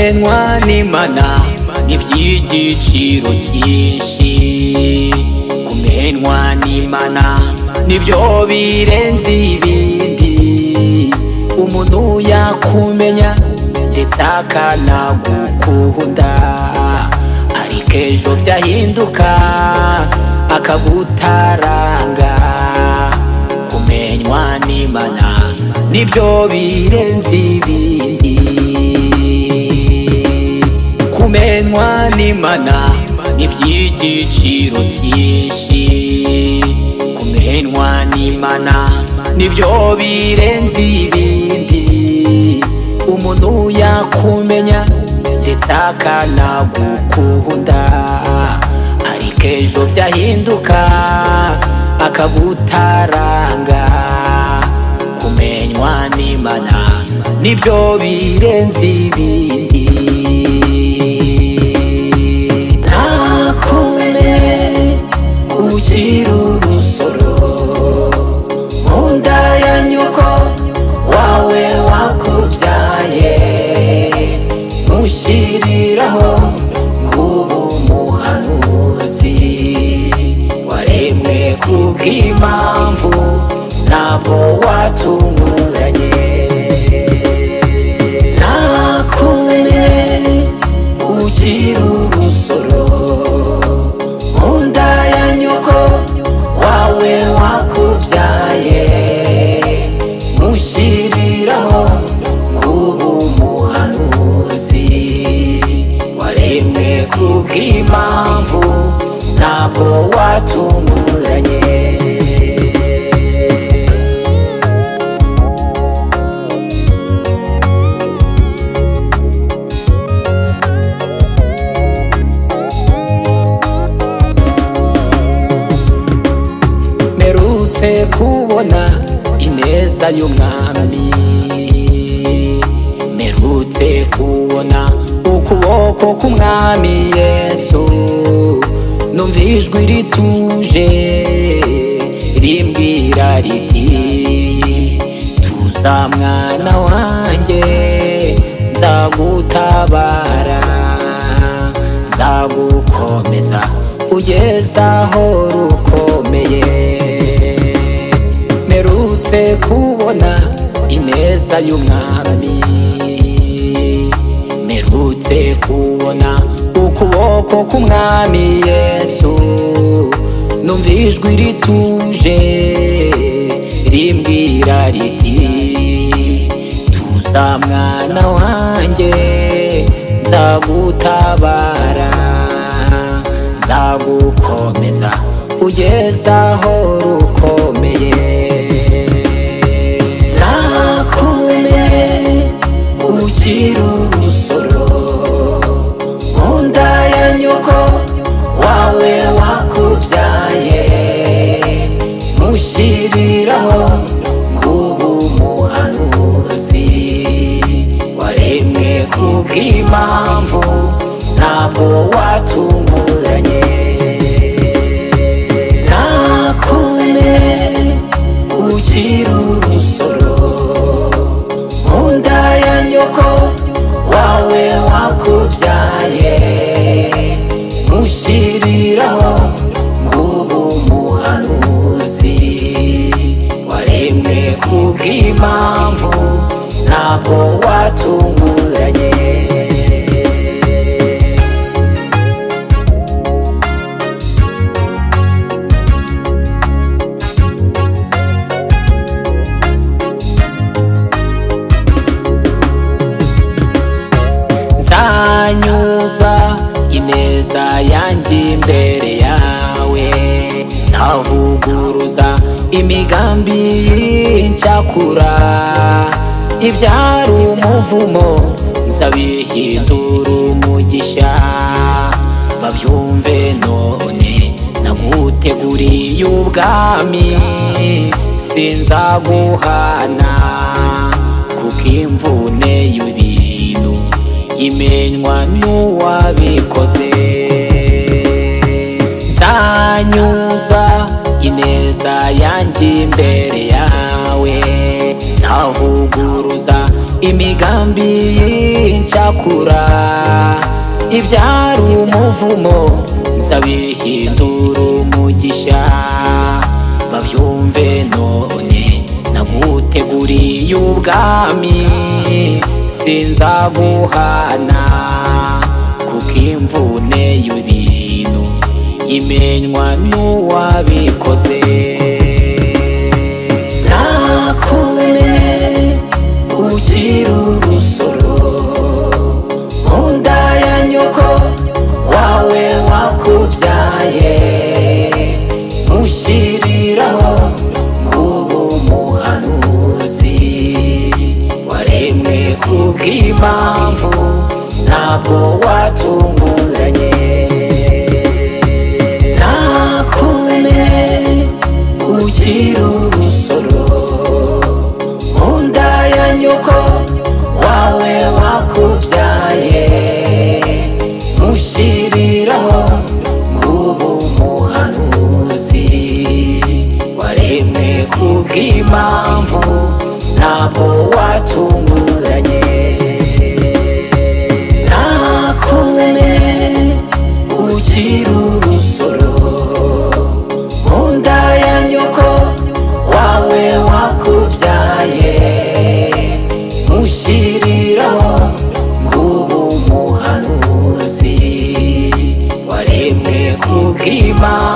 kumenywa n'Imana n'iby'igiciro cyinshi, kumenywa n'Imana nibyo birenze ibindi. Umuntu yakumenya ndetse akanagukunda, ariko ejo byahinduka akagutaranga. Kumenywa n'Imana nibyo birenze ibindi. Kumenywa n'Imana n'iby'igiciro cyinshi, kumenywa n'Imana nibyo birenze ibindi. Umuntu yakumenya ndetse akanagukunda, ariko ejo byahinduka akagutaranga. Kumenywa n'Imana nibyo birenze ibindi. Ushyira urusoro mu nda ya nyoko wawe wakubyaye, mushyiriraho ngubu umuhanuzi waremwe kubw'impamvu ntabwo watunguranye. Nakumenye ushyira urusoro mu nda ya nyoko wawe wakubyaye, mushyiriraho ngubu umuhanuzi waremwe kubw'impamvu ntabwo watunguranye. Mperutse kubona ineza y'Umwami, mperutse kubona ukuboko k'Umwami Yesu. Numva ijwi rituje rimbwira riti, tuza mwana wanjye nzagutabara, nzagukomeza ugeze aho rukomeye. Mperutse kubona ineza y'Umwami, mperutse kubona ukuboko k'Umwami Yesu. Numva ijwi rituje rimbwira riti, tuza mwana wanjye nzagutabara, nzagukomeza ugeze aho rukomeye. Nakumenye ushyira urusoro mu nda ya nyoko wawe wakubyaye, mushyiriraho ngubu umuhanuzi waremwe kubw'impamvu ntabwo watunguranye. Nakumenye ushyira urusoro mu nda ya nyoko wawe wakubyaye, mushyiriraho ngubu umuhanuzi waremwe kubw'impamvu ntabwo watunguranye. Nzanyuza ineza yanjye imbere yawe, nzavuguruza imigambi y'incakura. Ibyari umuvumo nzabihindura umugisha, babyumve none naguteguriye ubwami. Sinzaguhana kuko imvune y'ibintu imenywa n'uwabikoze. Nzanyuza ineza yanjye imbere yawe, nzavuguruza imigambi imigambi y'incakura ibyara umuvumo nzabihindura umugisha. Babyumve none naguteguriye ubwami, sinzaguhana kuko imvune y'ibintu imenywa n'uwabikoze. Nakumenye ukiri urusoro mu nda ya nyoko wawe wakubyaye, mushyiriraho ngubu umuhanuzi waremwe kubw'impamvu ntabwo watunguranye. Nakumenye ukiri urusoro mu nda ya nyoko wawe wakubyaye, mushyiriraho ngubu umuhanuzi waremwe kubw'impamvu ntabwo watunguranye. Nakumenye ukiri urusoro mu nda ya nyoko wawe wakubyaye, mushyiriraho ngubu umuhanuzi waremwe kubw'Imana